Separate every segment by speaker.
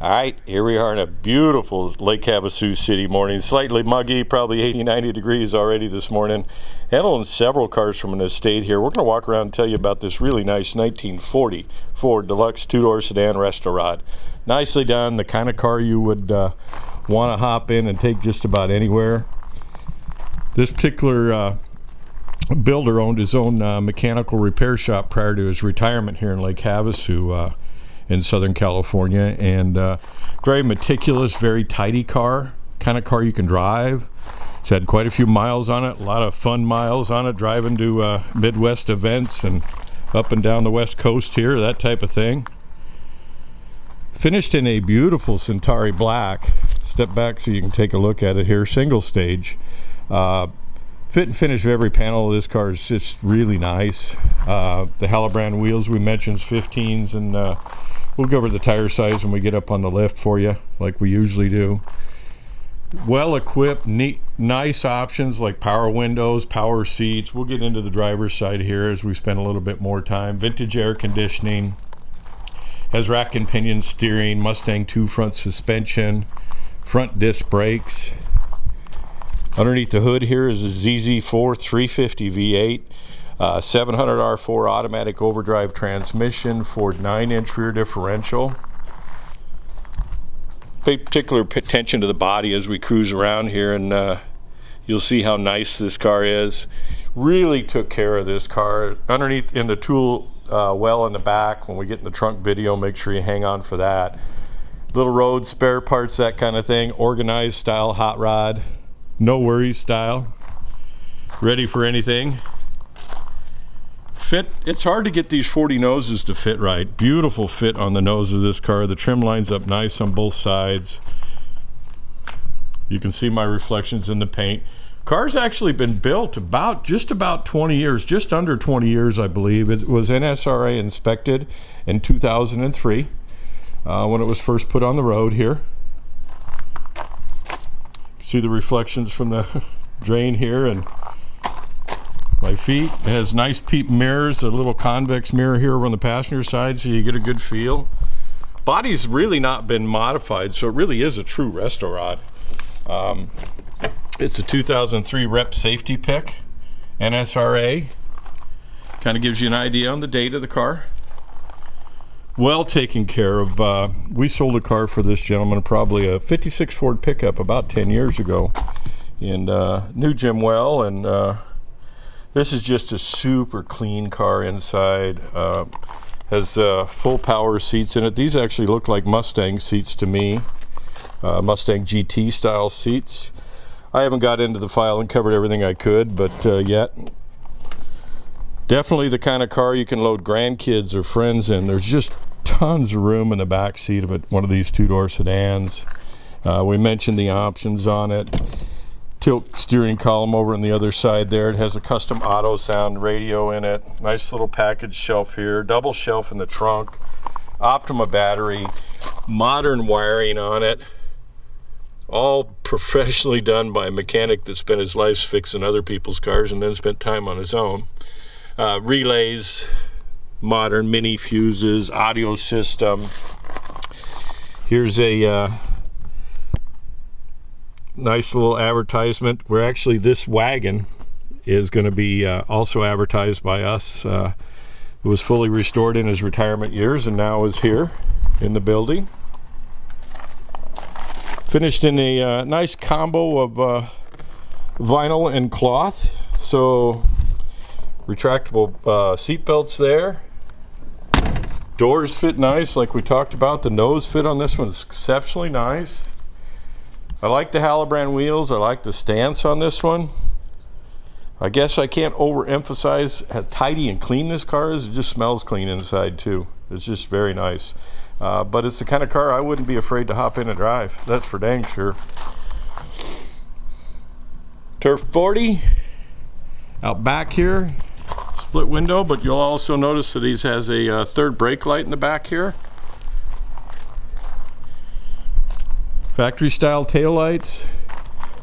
Speaker 1: Alright, here we are in a beautiful Lake Havasu City morning. Slightly muggy, probably 80-90 degrees already this morning. Handling several cars from an estate here. We're going to walk around and tell you about this really nice 1940 Ford Deluxe Tudor Sedan Resto-Rod. Nicely done, the kind of car you would want to hop in and take just about anywhere. This particular builder owned his own mechanical repair shop prior to his retirement here in Lake Havasu in Southern California, and very meticulous, very tidy car, kind of car you can drive. It's had quite a few miles on it, a lot of fun miles on it, driving to Midwest events and up and down the West Coast here, that type of thing. Finished in a beautiful Centauri black. Step back so you can take a look at it here, single stage. Fit and finish of every panel of this car is just really nice. The Halibran wheels we mentioned is 15s, and we'll go over the tire size when we get up on the lift for you, like we usually do. Well equipped, neat, nice options like power windows, power seats. We'll get into the driver's side here as we spend a little bit more time. Vintage air conditioning. Has rack and pinion steering, Mustang 2 front suspension, front disc brakes. Underneath the hood here is a ZZ4 350 V8, 700R4 automatic overdrive transmission, Ford 9-inch rear differential. Pay particular attention to the body as we cruise around here, and you'll see how nice this car is. Really took care of this car. Underneath in the tool well in the back, when we get in the trunk video, make sure you hang on for that. Little road spare parts, that kind of thing. Organized style hot rod. No worries style. Ready for anything. Fit, it's hard to get these 40 noses to fit right. Beautiful fit on the nose of this car. The trim lines up nice on both sides. You can see my reflections in the paint. Car's actually been built just about 20 years, just under 20 years, I believe. It was NSRA inspected in 2003 when it was first put on the road here. See the reflections from the drain here and my feet. It has nice peep mirrors, a little convex mirror here on the passenger side so you get a good feel. Body's really not been modified, so it really is a true Resto-Rod. It's a 2003 Rep Safety Pick, NSRA. Kind of gives you an idea on the date of the car. Well taken care of. We sold a car for this gentleman, probably a 56 Ford pickup about 10 years ago, and knew Jim well, and this is just a super clean car inside. Has full power seats in it. These actually look like Mustang seats to me, Mustang GT style seats. I haven't got into the file and covered everything I could, but yet. Definitely the kind of car you can load grandkids or friends in. There's just tons of room in the back seat of it, one of these two-door sedans. We mentioned the options on it. Tilt steering column over on the other side there. It has a custom auto sound radio in it. Nice little package shelf here. Double shelf in the trunk. Optima battery. Modern wiring on it. All professionally done by a mechanic that spent his life fixing other people's cars and then spent time on his own. Relays, modern mini fuses, audio system. Here's a nice little advertisement where actually this wagon is going to be also advertised by us. It was fully restored in his retirement years and now is here in the building. Finished in a nice combo of vinyl and cloth. So retractable seat belts there. Doors fit nice like we talked about. The nose fit on this one is exceptionally nice. I like the Halibran wheels. I like the stance on this one. I guess I can't overemphasize how tidy and clean this car is. It just smells clean inside too. It's just very nice. But it's the kind of car I wouldn't be afraid to hop in and drive. That's for dang sure. Turf 40 out back here, split window, but you'll also notice that he has a third brake light in the back here. Factory style taillights.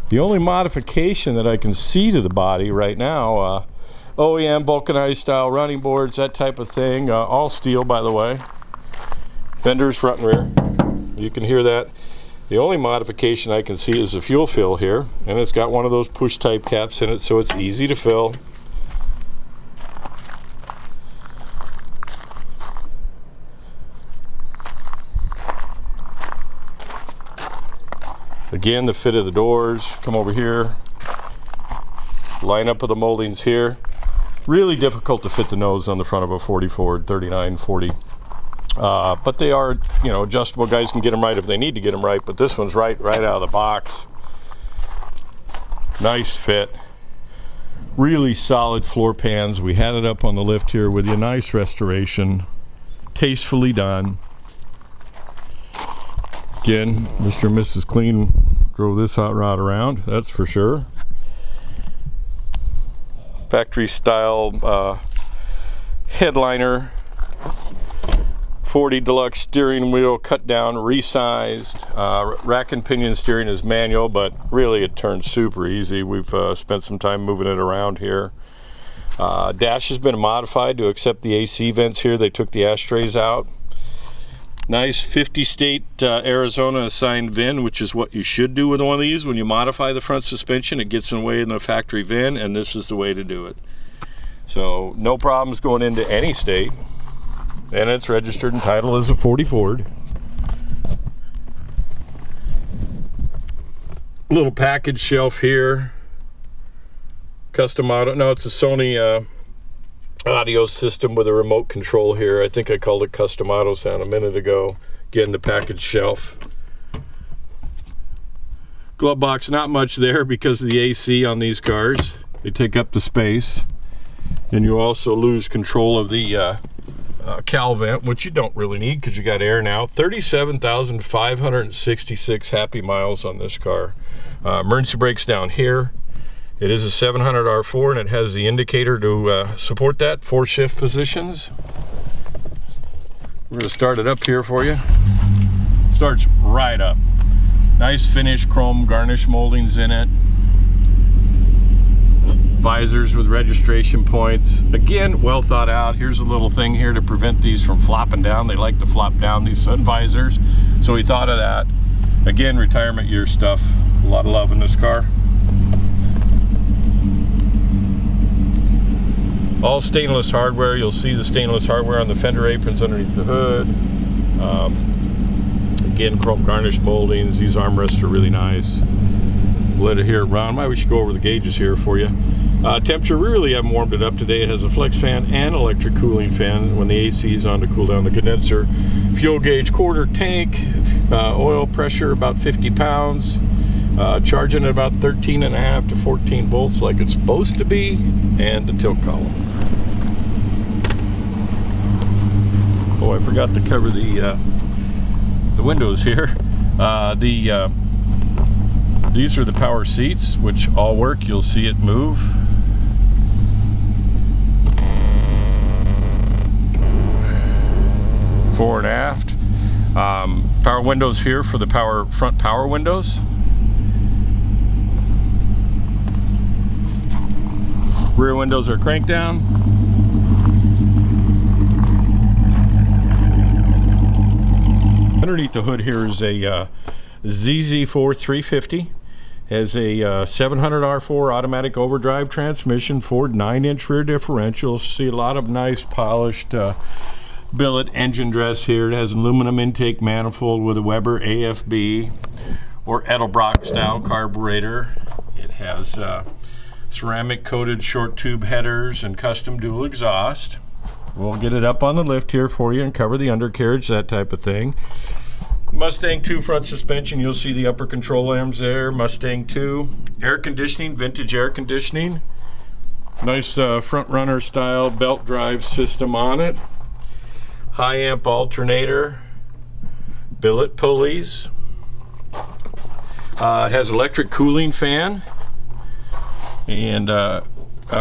Speaker 1: The only modification that I can see to the body right now, OEM vulcanized style running boards, that type of thing, all steel by the way. Fenders front and rear. You can hear that. The only modification I can see is the fuel fill here, and it's got one of those push type caps in it, so it's easy to fill. Again, the fit of the doors. Come over here. Line up of the moldings here. Really difficult to fit the nose on the front of a 40 Ford, 39, 40. But they are, you know, adjustable. Guys can get them right if they need to get them right, but this one's right out of the box. Nice fit. Really solid floor pans. We had it up on the lift here with you. Nice restoration. Tastefully done. Again, Mr. and Mrs. Clean drove this hot rod around, that's for sure. Factory style headliner. 40 Deluxe steering wheel, cut down, resized. Rack and pinion steering is manual, but really it turns super easy. We've spent some time moving it around here. Dash has been modified to accept the AC vents here. They took the ashtrays out. Nice 50 state Arizona assigned VIN, which is what you should do with one of these. When you modify the front suspension, it gets in the way in the factory VIN, and this is the way to do it. So no problems going into any state. And it's registered and titled as a 40 Ford. Little package shelf here. Custom audio. No, it's a Sony audio system with a remote control here. I think I called it custom auto sound a minute ago. Again, the package shelf. Glove box, not much there because of the AC on these cars. They take up the space. And you also lose control of the cowl vent, which you don't really need because you got air now. 37,566 happy miles on this car. Emergency brakes down here. It is a 700R4 and it has the indicator to support that, 4 shift positions. We're going to start it up here for you. Starts right up. Nice finish, chrome garnish moldings in it. Visors with registration points. Again, well thought out. Here's a little thing here to prevent these from flopping down. They like to flop down, these sun visors. So we thought of that. Again, retirement year stuff. A lot of love in this car. All stainless hardware. You'll see the stainless hardware on the fender aprons underneath the hood. Again, chrome garnish moldings. These armrests are really nice. Let it hear it run. We should go over the gauges here for you. Temperature, we really haven't warmed it up today. It has a flex fan and electric cooling fan when the AC is on to cool down the condenser. Fuel gauge, quarter tank. Oil pressure about 50 pounds. Charging at about 13.5 to 14 volts like it's supposed to be. And the tilt column. Oh, I forgot to cover the windows here. These are the power seats, which all work. You'll see it move. Fore and aft. Power windows here for the front power windows. Rear windows are crank down. Underneath the hood here is a ZZ4 350. Has a 700R4 automatic overdrive transmission, Ford 9-inch rear differential. See a lot of nice polished billet engine dress here. It has an aluminum intake manifold with a Weber AFB or Edelbrock style carburetor. It has ceramic coated short tube headers and custom dual exhaust. We'll get it up on the lift here for you and cover the undercarriage, that type of thing. Mustang 2 front suspension, you'll see the upper control arms there. Mustang 2. Air conditioning, vintage air conditioning. Nice front runner style belt drive system on it. High amp alternator. Billet pulleys. It has electric cooling fan. And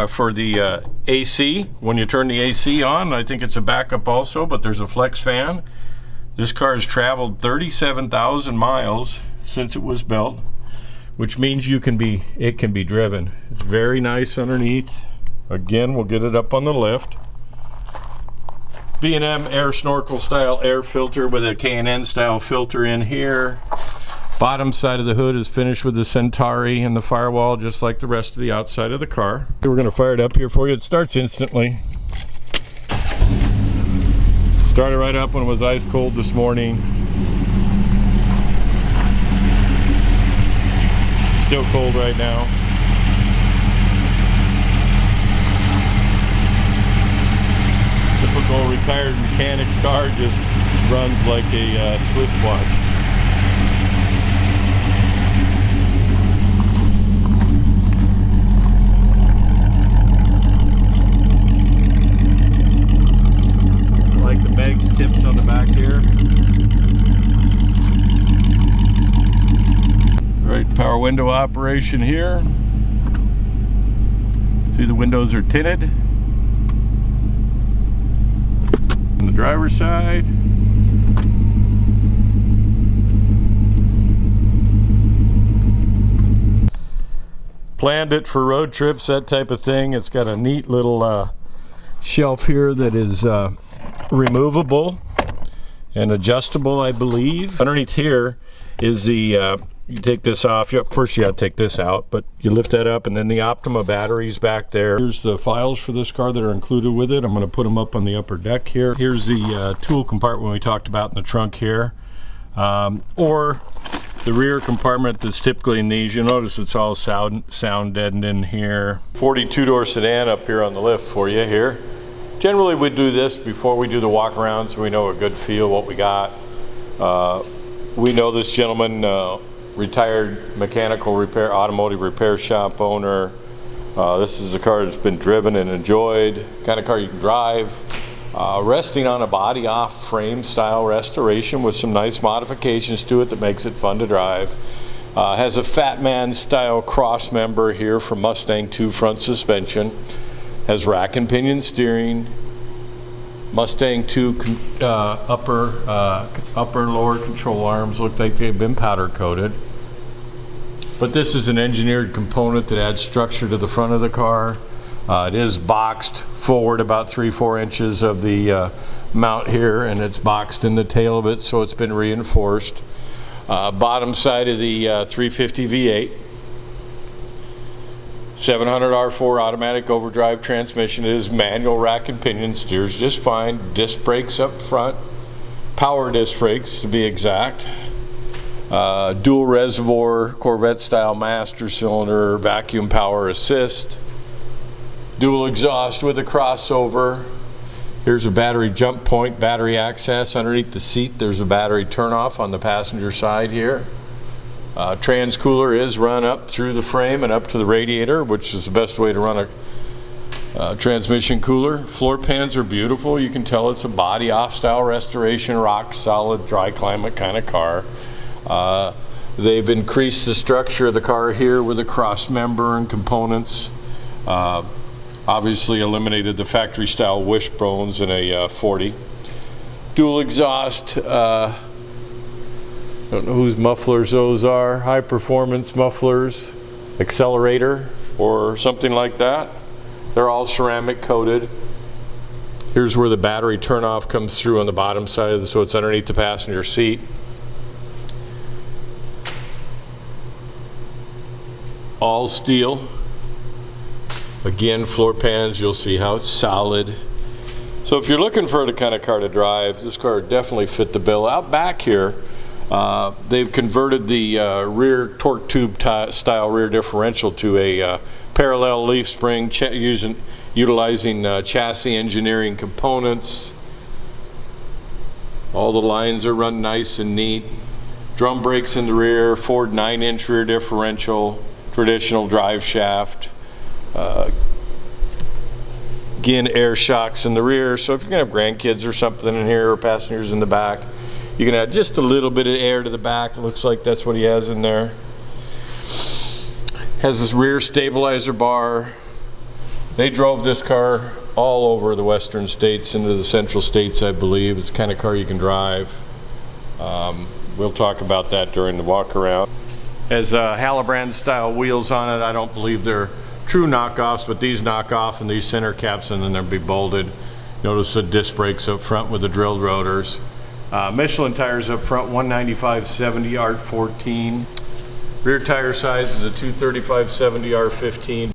Speaker 1: for the AC, when you turn the AC on, I think it's a backup also, but there's a flex fan. This car has traveled 37,000 miles since it was built, which means it can be driven. It's very nice underneath. Again, we'll get it up on the lift. B&M air snorkel style air filter with a K&N style filter in here. Bottom side of the hood is finished with the Centauri and the firewall, just like the rest of the outside of the car. We're going to fire it up here for you. It starts instantly. Started right up when it was ice cold this morning. Still cold right now. Typical retired mechanic's car, just runs like a Swiss watch. Tips on the back here. Right, power window operation here. See, the windows are tinted. On the driver's side. Planned it for road trips, that type of thing. It's got a neat little shelf here that is removable and adjustable, I believe. Underneath here is the you take this off. First you got to take this out, but you lift that up, and then the Optima batteries back there. Here's the files for this car that are included with it. I'm going to put them up on the upper deck here. Here's the tool compartment we talked about in the trunk here, or the rear compartment that's typically in these. You'll notice it's all sound deadened in here. 42-door sedan up here on the lift for you here. Generally we do this before we do the walk around, so we know a good feel what we got. We know this gentleman, retired mechanical repair, automotive repair shop owner. This is a car that's been driven and enjoyed, kind of car you can drive. Resting on a body off frame style restoration with some nice modifications to it that makes it fun to drive. Has a Fat Man style cross member here from Mustang 2 front suspension. Has rack and pinion steering, Mustang 2 upper and lower control arms look like they've been powder coated. But this is an engineered component that adds structure to the front of the car. It is boxed forward about 3-4 inches of the mount here, and it's boxed in the tail of it, so it's been reinforced. Bottom side of the 350 V8. 700R4 automatic overdrive transmission. It is manual rack and pinion, steers just fine. Disc brakes up front, power disc brakes to be exact. Dual reservoir Corvette style master cylinder, vacuum power assist. Dual exhaust with a crossover. Here's a battery jump point, battery access. Underneath the seat there's a battery turnoff on the passenger side here. Trans cooler is run up through the frame and up to the radiator, which is the best way to run a transmission cooler. Floor pans are beautiful. You can tell it's a body off style restoration, rock solid, dry climate kind of car. They've increased the structure of the car here with a cross member and components. Obviously eliminated the factory style wishbones in a 40. Dual exhaust. Don't know whose mufflers those are. High performance mufflers, accelerator or something like that. They're all ceramic coated. Here's where the battery turnoff comes through on the bottom side of so it's underneath the passenger seat. All steel. Again, floor pans, you'll see how it's solid. So if you're looking for the kind of car to drive, this car definitely fit the bill. Out back here, they've converted the rear torque tube style rear differential to a parallel leaf spring, utilizing chassis engineering components. All the lines are run nice and neat. Drum brakes in the rear, Ford 9-inch rear differential, traditional drive shaft. Again, air shocks in the rear, so if you're gonna have grandkids or something in here or passengers in the back, you can add just a little bit of air to the back. It looks like that's what he has in there. Has this rear stabilizer bar. They drove this car all over the western states into the central states, I believe. It's the kind of car you can drive. We'll talk about that during the walk around. Has Halabrand style wheels on it. I don't believe they're true knockoffs, but these knock off and these center caps and then they'll be bolted. Notice the disc brakes up front with the drilled rotors. Michelin tires up front, 195/70 R14. Rear tire size is a 235/70 R15.